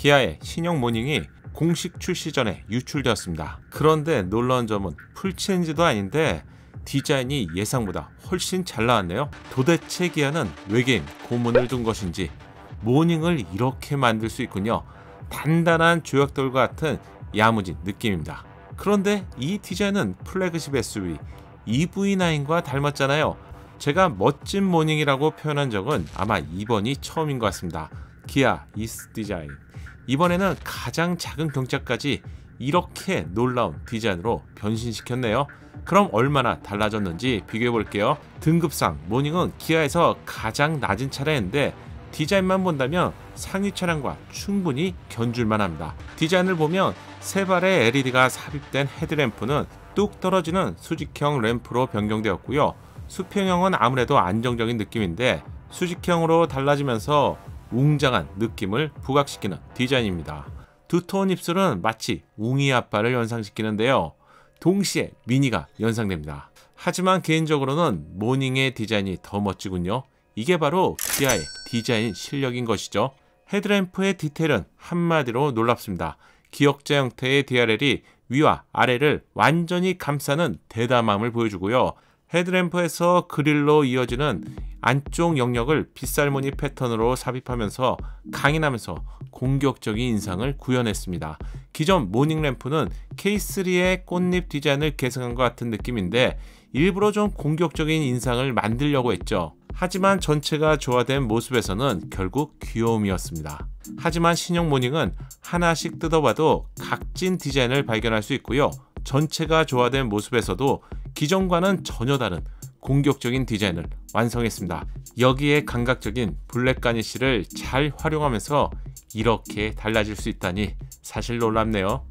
기아의 신형 모닝이 공식 출시 전에 유출되었습니다. 그런데 놀라운 점은 풀체인지도 아닌데 디자인이 예상보다 훨씬 잘 나왔네요. 도대체 기아는 외계인 고문을 둔 것인지 모닝을 이렇게 만들 수 있군요. 단단한 조약돌과 같은 야무진 느낌입니다. 그런데 이 디자인은 플래그십 SUV EV9과 닮았잖아요. 제가 멋진 모닝이라고 표현한 적은 아마 이번이 처음인 것 같습니다. 기아 이스 디자인. 이번에는 가장 작은 경차까지 이렇게 놀라운 디자인으로 변신시켰네요. 그럼 얼마나 달라졌는지 비교해 볼게요. 등급상 모닝은 기아에서 가장 낮은 차량인데 디자인만 본다면 상위 차량과 충분히 견줄만 합니다. 디자인을 보면 세 발의 LED가 삽입된 헤드램프는 뚝 떨어지는 수직형 램프로 변경되었고요. 수평형은 아무래도 안정적인 느낌인데 수직형으로 달라지면서 웅장한 느낌을 부각시키는 디자인입니다. 두터운 입술은 마치 웅이 아빠를 연상시키는데요. 동시에 미니가 연상됩니다. 하지만 개인적으로는 모닝의 디자인이 더 멋지군요. 이게 바로 기아의 디자인 실력인 것이죠. 헤드램프의 디테일은 한마디로 놀랍습니다. 기역자 형태의 DRL이 위와 아래를 완전히 감싸는 대담함을 보여주고요. 헤드램프에서 그릴로 이어지는 안쪽 영역을 빗살무늬 패턴으로 삽입하면서 강인하면서 공격적인 인상을 구현했습니다. 기존 모닝 램프는 K3의 꽃잎 디자인을 계승한 것 같은 느낌인데 일부러 좀 공격적인 인상을 만들려고 했죠. 하지만 전체가 조화된 모습에서는 결국 귀여움이었습니다. 하지만 신형 모닝은 하나씩 뜯어봐도 각진 디자인을 발견할 수 있고요. 전체가 조화된 모습에서도 기존과는 전혀 다른 공격적인 디자인을 완성했습니다. 여기에 감각적인 블랙 가니쉬를 잘 활용하면서 이렇게 달라질 수 있다니 사실 놀랍네요.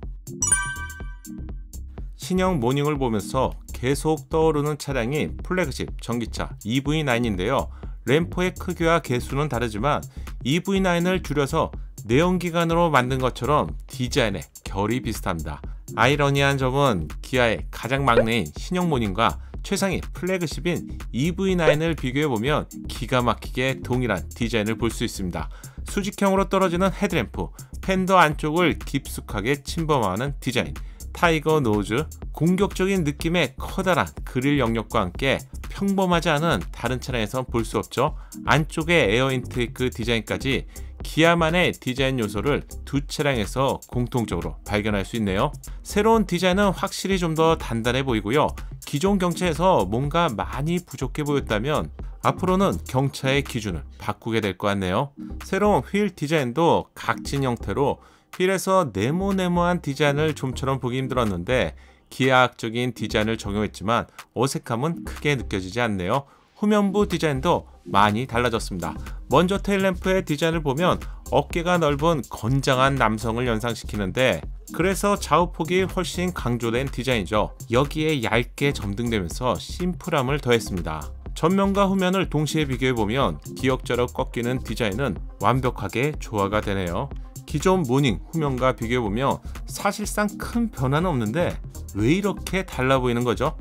신형 모닝을 보면서 계속 떠오르는 차량이 플래그십 전기차 EV9인데요. 램프의 크기와 개수는 다르지만 EV9을 줄여서 내연기관으로 만든 것처럼 디자인의 결이 비슷합니다. 아이러니한 점은 기아의 가장 막내인 신형 모닝과 최상위 플래그십인 EV9을 비교해보면 기가 막히게 동일한 디자인을 볼 수 있습니다. 수직형으로 떨어지는 헤드램프, 팬더 안쪽을 깊숙하게 침범하는 디자인, 타이거 노즈, 공격적인 느낌의 커다란 그릴 영역과 함께 평범하지 않은 다른 차량에서 볼 수 없죠. 안쪽의 에어 인테이크 디자인까지 기아만의 디자인 요소를 두 차량에서 공통적으로 발견할 수 있네요. 새로운 디자인은 확실히 좀 더 단단해 보이고요. 기존 경차에서 뭔가 많이 부족해 보였다면 앞으로는 경차의 기준을 바꾸게 될 것 같네요. 새로운 휠 디자인도 각진 형태로 휠에서 네모네모한 디자인을 좀처럼 보기 힘들었는데 기하학적인 디자인을 적용했지만 어색함은 크게 느껴지지 않네요. 후면부 디자인도 많이 달라졌습니다. 먼저 테일램프의 디자인을 보면 어깨가 넓은 건장한 남성을 연상시키는데 그래서 좌우폭이 훨씬 강조된 디자인이죠. 여기에 얇게 점등되면서 심플함을 더했습니다. 전면과 후면을 동시에 비교해보면 기역자로 꺾이는 디자인은 완벽하게 조화가 되네요. 기존 모닝 후면과 비교해보면 사실상 큰 변화는 없는데 왜 이렇게 달라 보이는 거죠?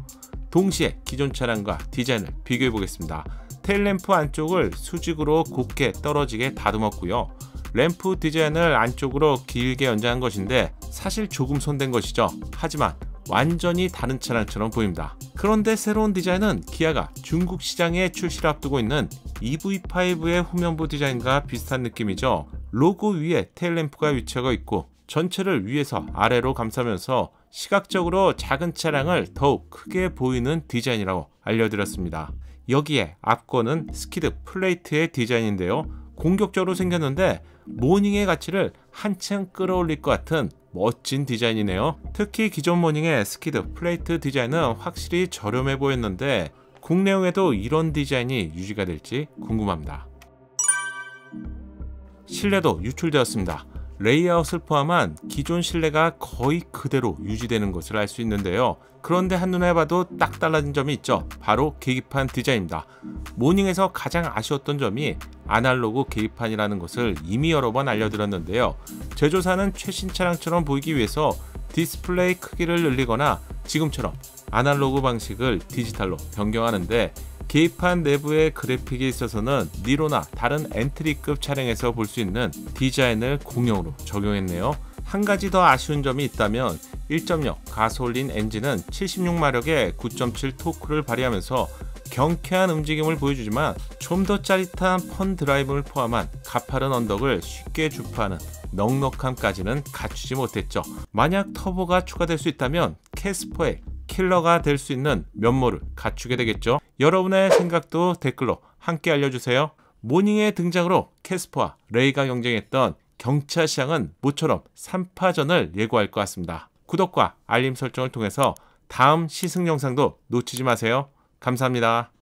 동시에 기존 차량과 디자인을 비교해 보겠습니다. 테일램프 안쪽을 수직으로 곱게 떨어지게 다듬었고요. 램프 디자인을 안쪽으로 길게 연장한 것인데 사실 조금 손댄 것이죠. 하지만 완전히 다른 차량처럼 보입니다. 그런데 새로운 디자인은 기아가 중국 시장에 출시를 앞두고 있는 EV5의 후면부 디자인과 비슷한 느낌이죠. 로고 위에 테일램프가 위치하고 있고 전체를 위에서 아래로 감싸면서 시각적으로 작은 차량을 더욱 크게 보이는 디자인이라고 알려드렸습니다. 여기에 앞권은 스키드 플레이트의 디자인인데요. 공격적으로 생겼는데 모닝의 가치를 한층 끌어올릴 것 같은 멋진 디자인이네요. 특히 기존 모닝의 스키드 플레이트 디자인은 확실히 저렴해 보였는데 국내용에도 이런 디자인이 유지가 될지 궁금합니다. 실내도 유출되었습니다. 레이아웃을 포함한 기존 실내가 거의 그대로 유지되는 것을 알 수 있는데요. 그런데 한눈에 봐도 딱 달라진 점이 있죠. 바로 계기판 디자인입니다. 모닝에서 가장 아쉬웠던 점이 아날로그 계기판이라는 것을 이미 여러 번 알려드렸는데요. 제조사는 최신 차량처럼 보이기 위해서 디스플레이 크기를 늘리거나 지금처럼 아날로그 방식을 디지털로 변경하는데 계기판 내부의 그래픽에 있어서는 니로나 다른 엔트리급 차량에서 볼 수 있는 디자인을 공용으로 적용했네요. 한 가지 더 아쉬운 점이 있다면 1.0 가솔린 엔진은 76마력의 9.7 토크를 발휘하면서 경쾌한 움직임을 보여주지만 좀 더 짜릿한 펀 드라이브를 포함한 가파른 언덕을 쉽게 주파하는 넉넉함까지는 갖추지 못했죠. 만약 터보가 추가될 수 있다면 캐스퍼의 킬러가 될 수 있는 면모를 갖추게 되겠죠. 여러분의 생각도 댓글로 함께 알려주세요. 모닝의 등장으로 캐스퍼와 레이가 경쟁했던 경차 시장은 모처럼 3파전을 예고할 것 같습니다. 구독과 알림 설정을 통해서 다음 시승 영상도 놓치지 마세요. 감사합니다.